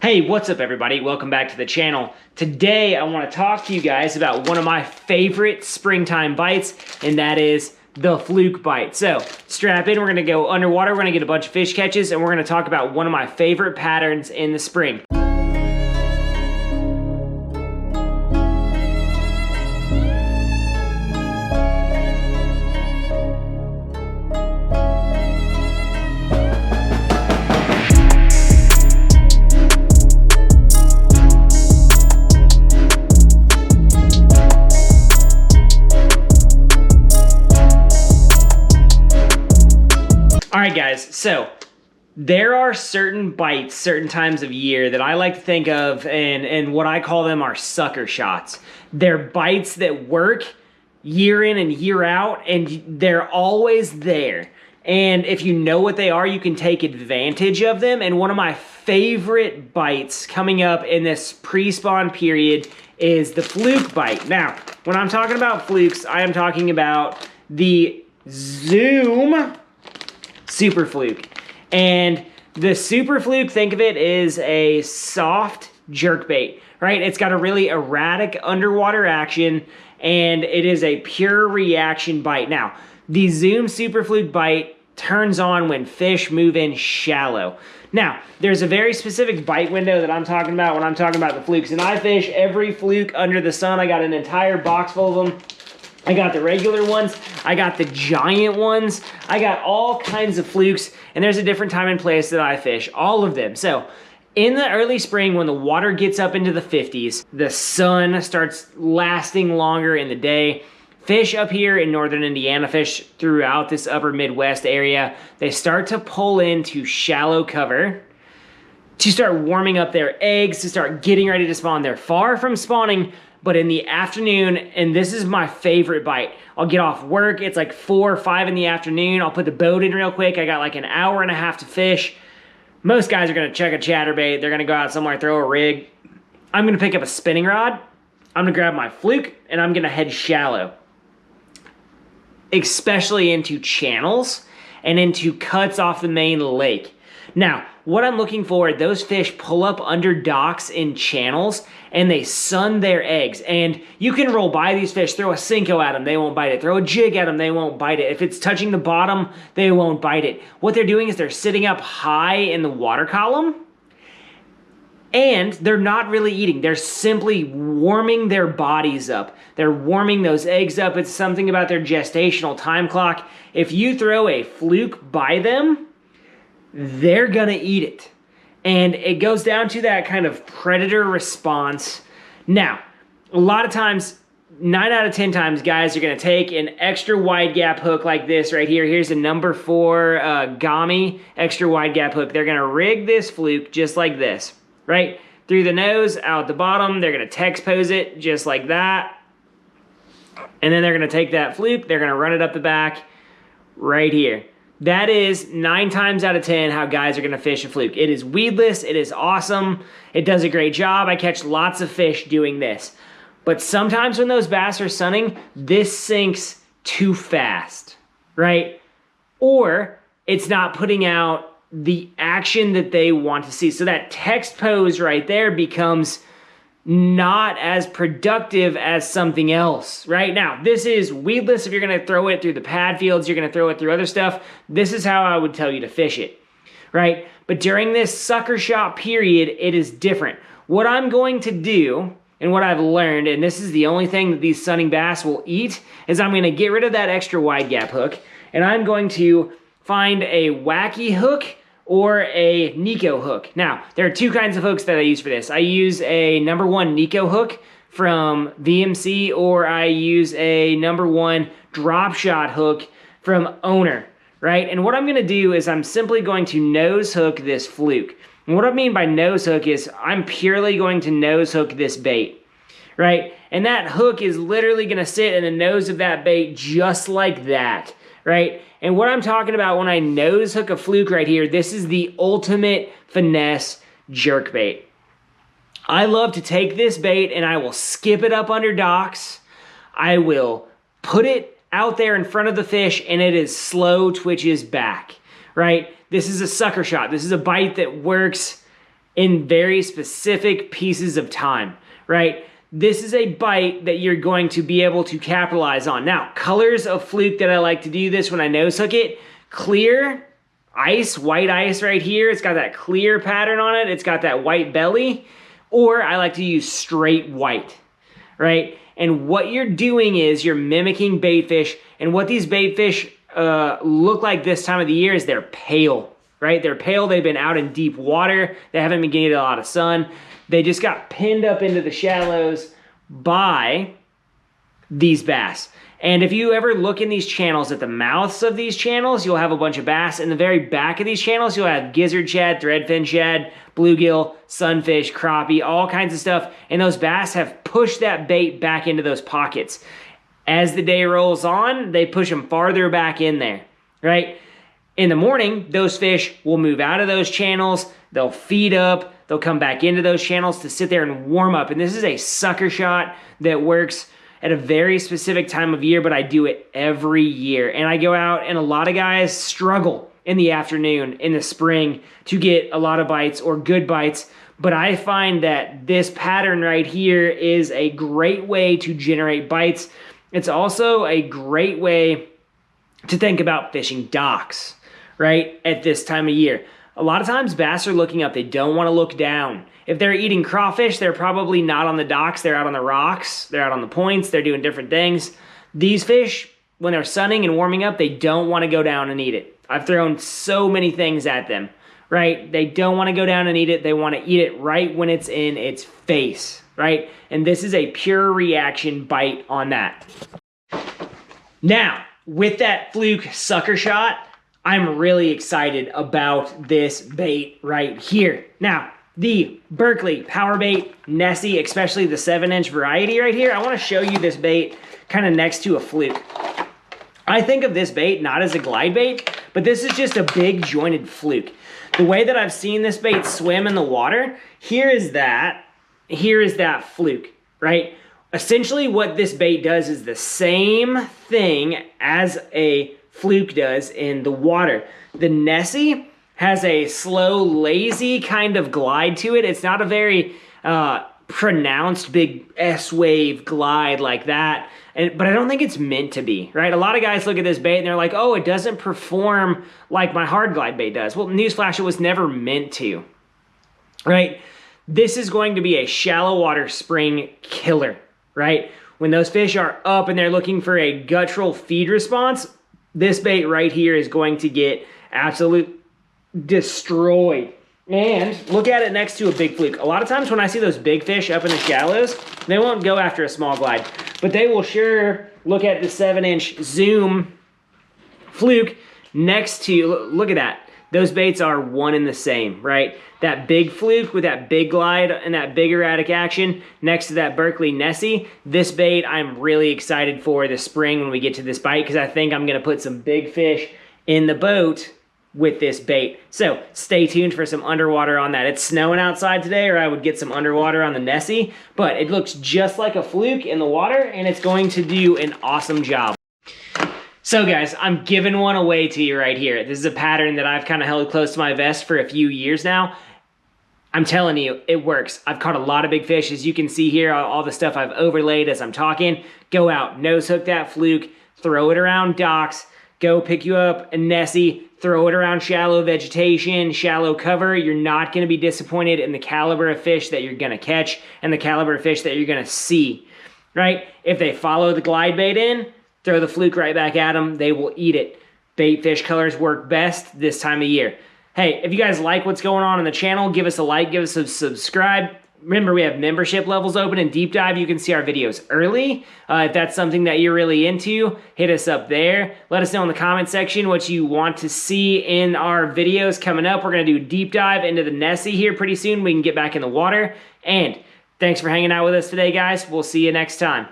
Hey, what's up everybody? Welcome back to the channel. Today I want to talk to you guys about one of my favorite springtime bites, and that is the fluke bite. So strap in, we're gonna go underwater, we're gonna get a bunch of fish catches, and we're gonna talk about one of my favorite patterns in the spring. Alright guys, so there are certain bites, certain times of year that I like to think of, and what I call them are sucker shots. They're bites that work year in and year out, and they're always there. And if you know what they are, you can take advantage of them. And one of my favorite bites coming up in this pre-spawn period is the fluke bite. Now, when I'm talking about flukes, I am talking about the Zoom Super Fluke. And the Super Fluke, think of it as a soft jerkbait, right? It's got a really erratic underwater action, and it is a pure reaction bite. Now, the Zoom Super Fluke bite turns on when fish move in shallow. Now, there's a very specific bite window that I'm talking about when I'm talking about the flukes, and I fish every fluke under the sun. I got an entire box full of them. I got the regular ones, I got the giant ones, I got all kinds of flukes, and there's a different time and place that I fish, all of them. So in the early spring, when the water gets up into the 50s, the sun starts lasting longer in the day, fish up here in northern Indiana, fish throughout this upper Midwest area, they start to pull into shallow cover to start warming up their eggs, to start getting ready to spawn. They're far from spawning, but in the afternoon, and this is my favorite bite, I'll get off work, it's like 4 or 5 in the afternoon, I'll put the boat in real quick, I got like an hour and a half to fish. Most guys are gonna check a chatterbait, they're gonna go out somewhere, throw a rig. I'm gonna pick up a spinning rod, I'm gonna grab my fluke, and I'm gonna head shallow. Especially into channels and into cuts off the main lake. Now, what I'm looking for, those fish pull up under docks in channels and they sun their eggs. And you can roll by these fish, throw a Cinco at them, they won't bite it. Throw a jig at them, they won't bite it. If it's touching the bottom, they won't bite it. What they're doing is they're sitting up high in the water column and they're not really eating. They're simply warming their bodies up. They're warming those eggs up. It's something about their gestational time clock. If you throw a fluke by them, they're gonna eat it. And it goes down to that kind of predator response. Now, a lot of times, 9 out of 10 times, guys are gonna take an extra wide gap hook like this right here. Here's a number 4 Gami extra wide gap hook. They're gonna rig this fluke just like this, right? Through the nose, out the bottom. They're gonna text pose it just like that. And then they're gonna take that fluke, they're gonna run it up the back right here. That is 9 times out of 10 how guys are gonna fish a fluke. It is weedless, it is awesome, it does a great job. I catch lots of fish doing this. But sometimes when those bass are sunning, this sinks too fast, right? Or it's not putting out the action that they want to see. So that text pose right there becomes not as productive as something else. Right now, this is weedless. If you're gonna throw it through the pad fields, you're gonna throw it through other stuff, this is how I would tell you to fish it, right? But during this sucker shot period, it is different. What I'm going to do, and what I've learned, and this is the only thing that these sunning bass will eat, is I'm gonna get rid of that extra wide gap hook, and I'm going to find a wacky hook or a Nico hook. Now, there are 2 kinds of hooks that I use for this. I use a number 1 Nico hook from VMC, or I use a number 1 drop shot hook from Owner, right? And what I'm gonna do is I'm simply going to nose hook this fluke. And what I mean by nose hook is I'm purely going to nose hook this bait, right? And that hook is literally gonna sit in the nose of that bait just like that, right? And what I'm talking about when I nose hook a fluke right here, this is the ultimate finesse jerkbait. I love to take this bait and I will skip it up under docks. I will put it out there in front of the fish and it is slow twitches back, right? This is a sucker shot. This is a bite that works in very specific pieces of time, right? This is a bite that you're going to be able to capitalize on. Now, colors of fluke that I like to do this when I nose hook it: clear ice, white ice right here. It's got that clear pattern on it. It's got that white belly. Or I like to use straight white, right? And what you're doing is you're mimicking bait fish. And what these bait fish look like this time of the year is they're pale, right? They're pale. They've been out in deep water. They haven't been getting a lot of sun. They just got pinned up into the shallows by these bass. And if you ever look in these channels, at the mouths of these channels, you'll have a bunch of bass. In the very back of these channels, you'll have gizzard shad, threadfin shad, bluegill, sunfish, crappie, all kinds of stuff. And those bass have pushed that bait back into those pockets. As the day rolls on, they push them farther back in there, right? In the morning, those fish will move out of those channels. They'll feed up. They'll come back into those channels to sit there and warm up. And this is a sucker shot that works at a very specific time of year, but I do it every year. And I go out, and a lot of guys struggle in the afternoon in the spring to get a lot of bites or good bites. But I find that this pattern right here is a great way to generate bites. It's also a great way to think about fishing docks, right, at this time of year. A lot of times bass are looking up. They don't want to look down. If they're eating crawfish, they're probably not on the docks. They're out on the rocks. They're out on the points. They're doing different things. These fish, when they're sunning and warming up, they don't want to go down and eat it. I've thrown so many things at them, right? They don't want to go down and eat it. They want to eat it right when it's in its face, right? And this is a pure reaction bite on that. Now, with that fluke sucker shot, I'm really excited about this bait right here. Now, the Berkeley Power Bait Nessie, especially the 7-inch variety right here, I want to show you this bait kind of next to a fluke. I think of this bait not as a glide bait, but this is just a big jointed fluke. The way that I've seen this bait swim in the water, here is that fluke, right? Essentially what this bait does is the same thing as a fluke does in the water. The Nessie has a slow, lazy kind of glide to it. It's not a very pronounced big S-wave glide like that, but I don't think it's meant to be, right? A lot of guys look at this bait and they're like, oh, it doesn't perform like my hard glide bait does. Well, newsflash, it was never meant to, right? This is going to be a shallow water spring killer, right? When those fish are up and they're looking for a guttural feed response, this bait right here is going to get absolute destroyed. And look at it next to a big fluke. A lot of times when I see those big fish up in the shallows, they won't go after a small glide, but they will sure look at the 7-inch Zoom fluke next to, look at that. Those baits are one and the same, right? That big fluke with that big glide and that big erratic action next to that Berkeley Nessie. This bait I'm really excited for this spring when we get to this bite, because I think I'm gonna put some big fish in the boat with this bait. So stay tuned for some underwater on that. It's snowing outside today, or I would get some underwater on the Nessie, but it looks just like a fluke in the water, and it's going to do an awesome job. So guys, I'm giving one away to you right here. This is a pattern that I've kind of held close to my vest for a few years now. I'm telling you, it works. I've caught a lot of big fish. As you can see here, all the stuff I've overlaid as I'm talking. Go out, nose hook that fluke, throw it around docks, go pick you up a Nessie, throw it around shallow vegetation, shallow cover. You're not gonna be disappointed in the caliber of fish that you're gonna catch and the caliber of fish that you're gonna see, right? If they follow the glide bait in, throw the fluke right back at them, they will eat it. Bait fish colors work best this time of year. Hey, if you guys like what's going on the channel, give us a like, give us a subscribe. Remember, we have membership levels open and deep dive. You can see our videos early. If that's something that you're really into, hit us up there. Let us know in the comment section what you want to see in our videos coming up. We're gonna do a deep dive into the Nessie here pretty soon. We can get back in the water. And thanks for hanging out with us today, guys. We'll see you next time.